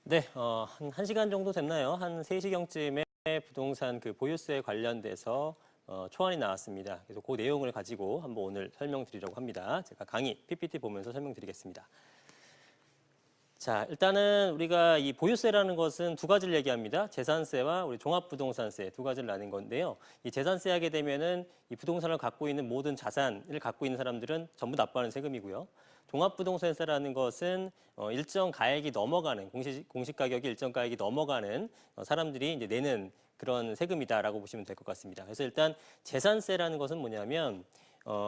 네, 한 1시간 정도 됐나요? 한 3시경쯤에 부동산 그 보유세 관련돼서 초안이 나왔습니다. 그래서 그 내용을 가지고 한번 오늘 설명드리려고 합니다. 제가 강의 PPT 보면서 설명드리겠습니다. 자, 일단은 우리가 이 보유세라는 것은 두 가지를 얘기합니다. 재산세와 우리 종합부동산세 두 가지를 나눈 건데요. 이 재산세 하게 되면은 이 부동산을 갖고 있는 모든 자산을 갖고 있는 사람들은 전부 납부하는 세금이고요. 종합부동산세라는 것은 일정 가액이 넘어가는 공시가격이 일정 가액이 넘어가는 사람들이 이제 내는 그런 세금이다라고 보시면 될 것 같습니다. 그래서 일단 재산세라는 것은 뭐냐면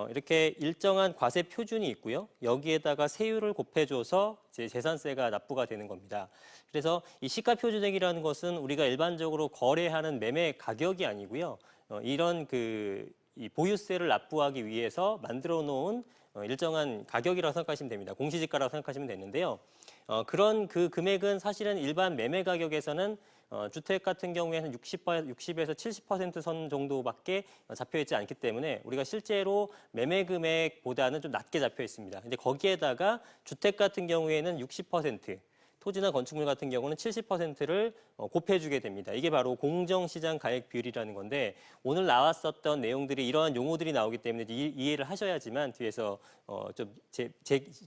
이렇게 일정한 과세 표준이 있고요. 여기에다가 세율을 곱해줘서 이제 재산세가 납부가 되는 겁니다. 그래서 이 시가표준액이라는 것은 우리가 일반적으로 거래하는 매매 가격이 아니고요. 이런 이 보유세를 납부하기 위해서 만들어 놓은 일정한 가격이라고 생각하시면 됩니다. 공시지가라고 생각하시면 되는데요. 그런 그 금액은 사실은 일반 매매 가격에서는 주택 같은 경우에는 60에서 70% 선 정도밖에 잡혀 있지 않기 때문에 우리가 실제로 매매 금액보다는 좀 낮게 잡혀 있습니다. 근데 거기에다가 주택 같은 경우에는 60%, 토지나 건축물 같은 경우는 70%를 곱해주게 됩니다. 이게 바로 공정시장 가액 비율이라는 건데 오늘 나왔었던 내용들이 이러한 용어들이 나오기 때문에 이해를 하셔야지만 뒤에서 좀 제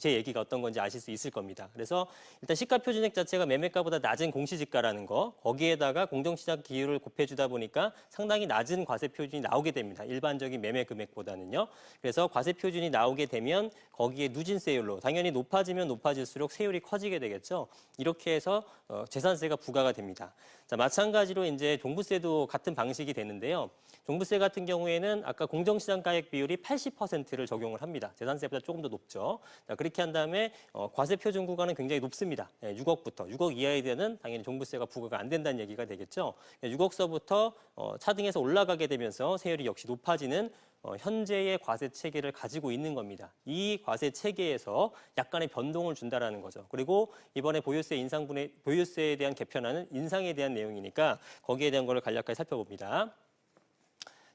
얘기가 어떤 건지 아실 수 있을 겁니다. 그래서 일단 시가표준액 자체가 매매가보다 낮은 공시지가라는 거, 거기에다가 공정시장 기율을 곱해주다 보니까 상당히 낮은 과세 표준이 나오게 됩니다. 일반적인 매매 금액보다는요. 그래서 과세 표준이 나오게 되면 거기에 누진세율로 당연히 높아지면 높아질수록 세율이 커지게 되겠죠. 이렇게 해서 재산세가 부과가 됩니다. 자, 마찬가지로 이제 종부세도 같은 방식이 되는데요. 종부세 같은 경우에는 아까 공정시장 가액 비율이 80%를 적용을 합니다. 재산세보다 조금 더 높죠. 자, 그렇게 한 다음에 과세 표준 구간은 굉장히 높습니다. 6억부터 6억 이하에 대한 당연히 종부세가 부과가 안 된다는 얘기가 되겠죠. 6억서부터 차등해서 올라가게 되면서 세율이 역시 높아지는 현재의 과세 체계를 가지고 있는 겁니다. 이 과세 체계에서 약간의 변동을 준다라는 거죠. 그리고 이번에 보유세에 대한 개편안은 인상에 대한 내용이니까 거기에 대한 걸 간략하게 살펴봅니다.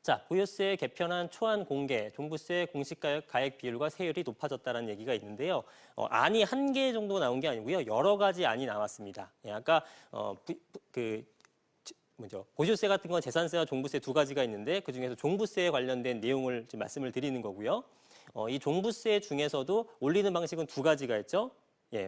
자, 보유세 개편안 초안 공개, 종부세 공시가액 비율과 세율이 높아졌다는 얘기가 있는데요. 안이 한 개 정도 나온 게 아니고요. 여러 가지 안이 나왔습니다. 아까 보유세 같은 건 재산세와 종부세 두 가지가 있는데 그중에서 종부세에 관련된 내용을 지금 말씀을 드리는 거고요. 이 종부세 중에서도 올리는 방식은 두 가지가 있죠.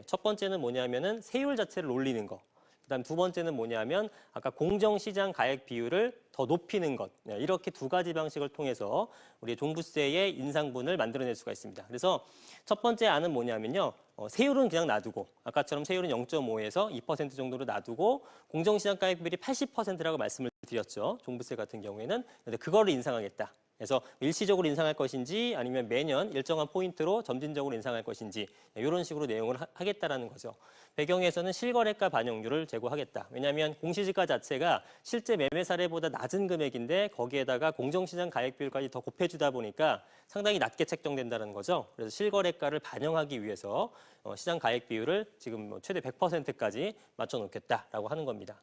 첫 번째는 뭐냐면은 세율 자체를 올리는 거. 그다음 두 번째는 뭐냐면 아까 공정시장 가액 비율을 더 높이는 것. 이렇게 두 가지 방식을 통해서 우리 종부세의 인상분을 만들어낼 수가 있습니다. 그래서 첫 번째 안은 뭐냐면요. 세율은 그냥 놔두고 아까처럼 세율은 0.5에서 2% 정도로 놔두고 공정시장 가액 비율이 80%라고 말씀을 드렸죠. 종부세 같은 경우에는. 근데 그거를 인상하겠다. 그래서 일시적으로 인상할 것인지 아니면 매년 일정한 포인트로 점진적으로 인상할 것인지 이런 식으로 내용을 하겠다라는 거죠. 배경에서는 실거래가 반영률을 제고하겠다. 왜냐하면 공시지가 자체가 실제 매매 사례보다 낮은 금액인데 거기에다가 공정시장 가액 비율까지 더 곱해주다 보니까 상당히 낮게 책정된다는 거죠. 그래서 실거래가를 반영하기 위해서 시장 가액 비율을 지금 최대 100%까지 맞춰놓겠다라고 하는 겁니다.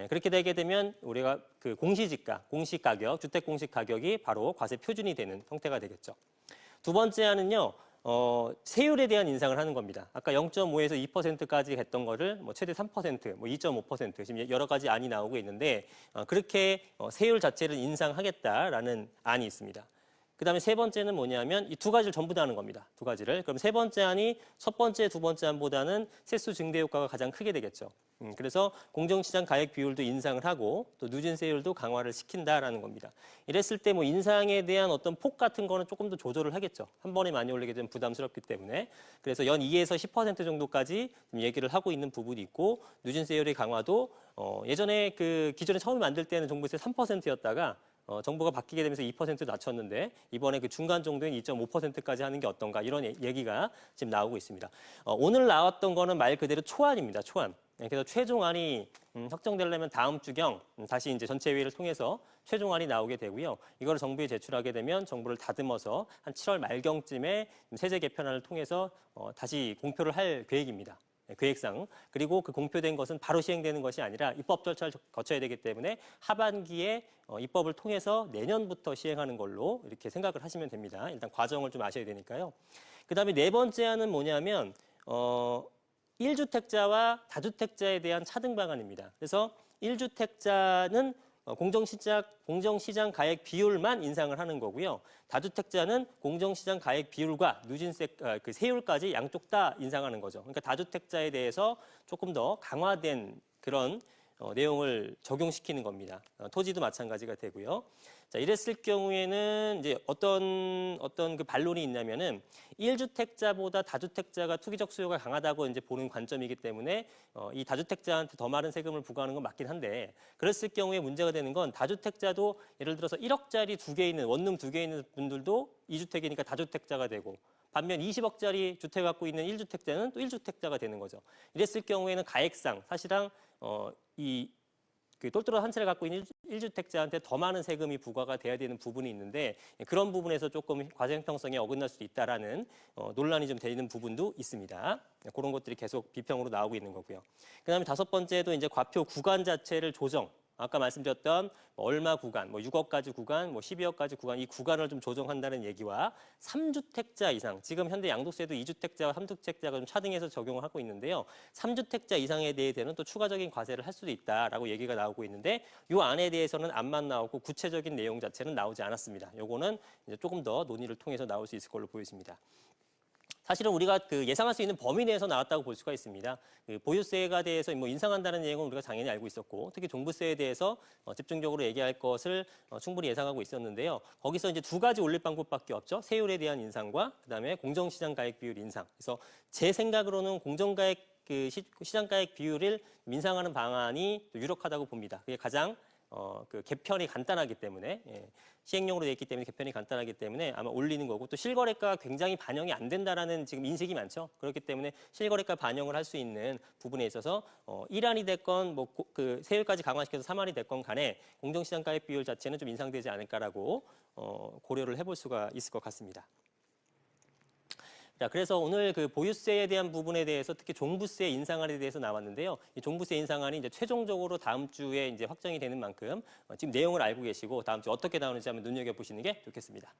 그렇게 되게 되면 우리가 그 공시가격, 주택 공시가격이 바로 과세 표준이 되는 형태가 되겠죠. 두 번째 안은요, 세율에 대한 인상을 하는 겁니다. 아까 0.5에서 2%까지 했던 거를 최대 3%, 2.5% 지금 여러 가지 안이 나오고 있는데 그렇게 세율 자체를 인상하겠다라는 안이 있습니다. 그다음에 세 번째는 뭐냐면 이 두 가지를 전부 다 하는 겁니다. 두 가지를. 그럼 세 번째 안이 첫 번째, 두 번째 안보다는 세수 증대 효과가 가장 크게 되겠죠. 그래서 공정시장 가액 비율도 인상을 하고 또 누진세율도 강화를 시킨다라는 겁니다. 이랬을 때 인상에 대한 어떤 폭 같은 거는 조금 더 조절을 하겠죠. 한 번에 많이 올리게 되면 부담스럽기 때문에. 그래서 연 2에서 10% 정도까지 얘기를 하고 있는 부분이 있고 누진세율의 강화도 예전에 기존에 처음 만들 때는 종부세 3%였다가 정부가 바뀌게 되면서 2% 낮췄는데 이번에 그 중간 정도인 2.5%까지 하는 게 어떤가 이런 얘기가 지금 나오고 있습니다. 오늘 나왔던 거는 말 그대로 초안입니다. 초안. 그래서 최종안이 확정되려면 다음 주경 다시 이제 전체회의를 통해서 최종안이 나오게 되고요. 이걸 정부에 제출하게 되면 정부를 다듬어서 한 7월 말경쯤에 세제 개편안을 통해서 다시 공표를 할 계획입니다. 계획상. 그리고 그 공표된 것은 바로 시행되는 것이 아니라 입법 절차를 거쳐야 되기 때문에 하반기에 입법을 통해서 내년부터 시행하는 걸로 이렇게 생각을 하시면 됩니다. 일단 과정을 좀 아셔야 되니까요. 그다음에 네 번째 안은 뭐냐면 1주택자와 다주택자에 대한 차등 방안입니다. 그래서 1주택자는 공정시장 가액 비율만 인상을 하는 거고요. 다주택자는 공정시장 가액 비율과 누진세 그 세율까지 양쪽 다 인상하는 거죠. 그러니까 다주택자에 대해서 조금 더 강화된 그런 내용을 적용시키는 겁니다. 토지도 마찬가지가 되고요. 자, 이랬을 경우에는 이제 어떤 그 반론이 있냐면은 1주택자보다 다주택자가 투기적 수요가 강하다고 이제 보는 관점이기 때문에 이 다주택자한테 더 많은 세금을 부과하는 건 맞긴 한데 그랬을 경우에 문제가 되는 건 다주택자도 예를 들어서 1억짜리 두 개 있는 원룸 두 개 있는 분들도 2주택이니까 다주택자가 되고 반면 20억짜리 주택 갖고 있는 1주택자는 또 1주택자가 되는 거죠. 이랬을 경우에는 가액상 사실상 그 똘똘한 한 채를 갖고 있는 1주택자한테 더 많은 세금이 부과가 돼야 되는 부분이 있는데 그런 부분에서 조금 과세 형평성에 어긋날 수도 있다라는 논란이 좀 되는 부분도 있습니다. 그런 것들이 계속 비평으로 나오고 있는 거고요. 그다음에 다섯 번째도 이제 과표 구간 자체를 조정. 아까 말씀드렸던 얼마 구간, 6억까지 구간, 12억까지 구간 이 구간을 좀 조정한다는 얘기와 3주택자 이상, 지금 현재 양도세도 2주택자와 3주택자가 좀 차등해서 적용을 하고 있는데요. 3주택자 이상에 대해서는 또 추가적인 과세를 할 수도 있다라고 얘기가 나오고 있는데 이 안에 대해서는 안만 나오고 구체적인 내용 자체는 나오지 않았습니다. 요거는 이제 조금 더 논의를 통해서 나올 수 있을 걸로 보여집니다. 사실은 우리가 그 예상할 수 있는 범위 내에서 나왔다고 볼 수가 있습니다. 그 보유세가 대해서 인상한다는 내용은 우리가 당연히 알고 있었고, 특히 종부세에 대해서 집중적으로 얘기할 것을 충분히 예상하고 있었는데요. 거기서 이제 두 가지 올릴 방법밖에 없죠. 세율에 대한 인상과 그다음에 공정시장 가액 비율 인상. 그래서 제 생각으로는 공정가액 그 시장가액 비율을 인상하는 방안이 유력하다고 봅니다. 그게 가장 그 개편이 간단하기 때문에 시행령으로 되어 있기 때문에 개편이 간단하기 때문에 아마 올리는 거고 또 실거래가가 굉장히 반영이 안 된다라는 지금 인식이 많죠. 그렇기 때문에 실거래가 반영을 할 수 있는 부분에 있어서 1안이 됐건 그 세율까지 강화시켜서 3안이 됐건 간에 공정시장가액 비율 자체는 좀 인상되지 않을까라고 고려를 해볼 수가 있을 것 같습니다. 자, 그래서 오늘 그 보유세에 대한 부분에 대해서 특히 종부세 인상안에 대해서 나왔는데요. 이 종부세 인상안이 이제 최종적으로 다음 주에 이제 확정이 되는 만큼 지금 내용을 알고 계시고 다음 주 어떻게 나오는지 한번 눈여겨보시는 게 좋겠습니다.